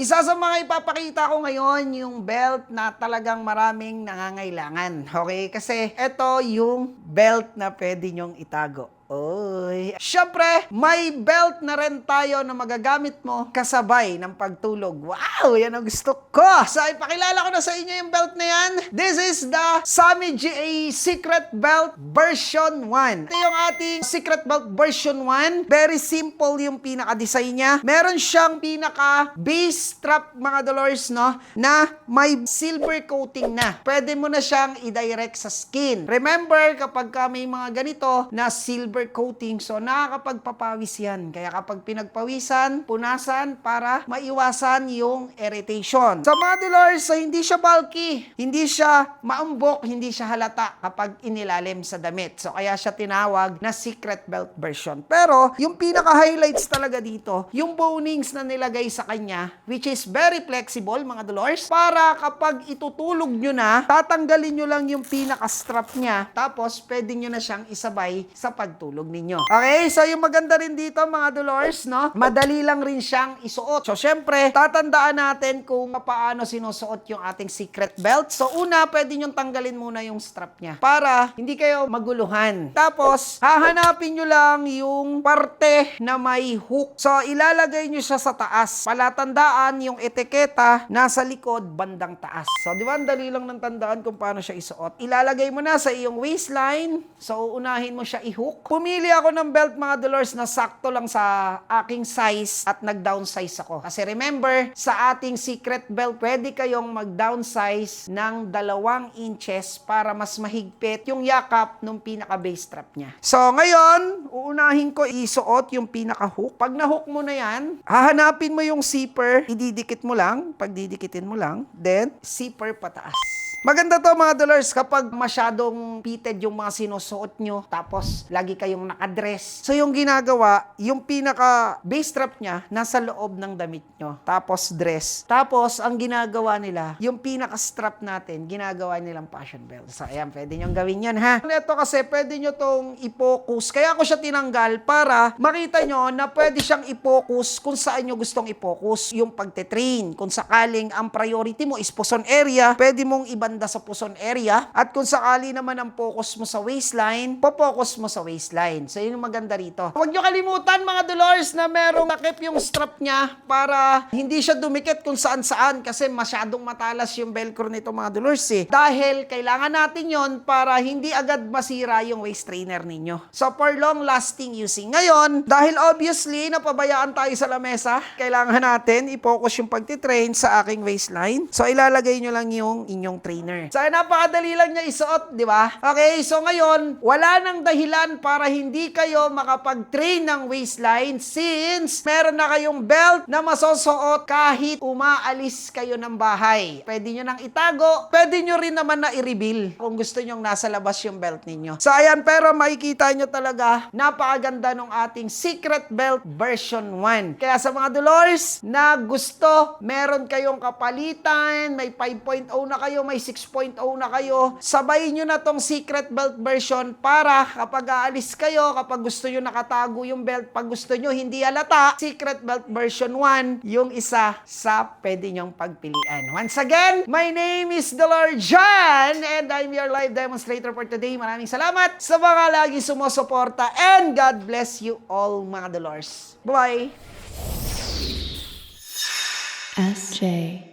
Isa sa mga ipapakita ko ngayon, yung belt na talagang maraming nangangailangan. Okay? Kasi ito yung belt na pwede nyong itago. Oy. Siyempre, may belt na rin tayo na magagamit mo kasabay ng pagtulog. Wow! Yan ang gusto ko! So, ipakilala ko na sa inyo yung belt na yan. This is the Sami GA Secret Belt version 1. Ito yung ating Secret Belt version 1. Very simple yung pinaka-design niya. Meron siyang pinaka-base strap, mga Dolores, no? Na may silver coating na. Pwede mo na siyang i-direct sa skin. Remember, kapag may mga ganito na silver coating, so nakakapagpapawis yan. Kaya kapag pinagpawisan, punasan para maiwasan yung irritation. Sa mga Dolores, so hindi siya bulky, hindi siya maambok, hindi siya halata kapag inilalim sa damit. So kaya siya tinawag na secret belt version. Pero yung pinaka-highlights talaga dito, yung bonings na nilagay sa kanya, which is very flexible, mga Dolores, para kapag itutulog nyo na, tatanggalin nyo lang yung pinaka-strap niya, tapos pwede nyo na siyang isabay sa pagtulog ninyo. Okay, so yung maganda rin dito, mga Dolores, no? Madali lang rin siyang isuot. So, syempre, tatandaan natin kung paano sinusuot yung ating secret belt. So, una, pwede nyong tanggalin muna yung strap niya para hindi kayo maguluhan. Tapos, hahanapin nyo lang yung parte na may hook. So, ilalagay nyo siya sa taas. Palatandaan yung etiketa nasa likod, bandang taas. So, di ba, ang dali lang ng tandaan kung paano siya isuot. Ilalagay mo na sa iyong waistline. So, uunahin mo siya i-hook. Pumili ako ng belt, mga Dolores, na sakto lang sa aking size at nag-downsize ako. Kasi remember, sa ating secret belt, pwede kayong mag-downsize ng 2 inches para mas mahigpit yung yakap ng pinaka-base strap niya. So, ngayon, uunahin ko isuot yung pinaka-hook. Pag na-hook mo na yan, hahanapin mo yung zipper, ididikit mo lang, pagdidikitin mo lang, then, zipper pataas. Maganda to, mga Dolores, kapag masyadong fitted yung mga sinusuot nyo, tapos lagi kayong nakadress. So yung ginagawa, yung pinaka-base strap niya, nasa loob ng damit nyo. Tapos dress. Tapos, ang ginagawa nila, yung pinaka-strap natin, ginagawa nilang fashion belt. So ayan, pwede nyong gawin yan, ha? Ito kasi, pwede nyo tong i-focus. Kaya ako siya tinanggal para makita nyo na pwede siyang i-focus kung saan nyo gustong i-focus yung pagte-train. Kung sakaling ang priority mo is puson area, pwede mong ibanda sa puson area. At kung sakali naman ang focus mo sa waistline, po-focus mo sa waistline. So, yun yung maganda rito. Huwag nyo kalimutan, mga Dolores, na merong takip yung strap niya para hindi siya dumikit kung saan-saan kasi masyadong matalas yung velcro nito, mga Dolores, eh. Dahil kailangan natin yon para hindi agad masira yung waist trainer ninyo. So, for long-lasting using. Ngayon, dahil obviously, napabayaan tayo sa lamesa, kailangan natin i-focus yung pagtitrain sa aking waistline. So, ilalagay nyo lang yung inyong trainer. So, napakadali lang niya isuot, di ba? Okay, so ngayon, wala nang dahilan para hindi kayo makapag-train ng waistline since meron na kayong belt na masusuot kahit umaalis kayo ng bahay. Pwede nyo nang itago, pwede nyo rin naman na i-reveal kung gusto nyong nasa labas yung belt ninyo. So, ayan, pero makikita nyo talaga, napakaganda ng ating secret belt version 1. Kaya sa mga Dolores na gusto, meron kayong kapalitan, may 5.0 na kayo, may 6.0 na kayo, sabayin nyo na tong secret belt version para kapag aalis kayo, kapag gusto nyo nakatago yung belt, pag gusto nyo hindi halata, secret belt version 1, yung isa sa pwede nyong pagpilian. Once again, my name is Dolores John and I'm your live demonstrator for today. Maraming salamat sa mga lagi sumusuporta and God bless you all, mga Dolores. Bye! SJ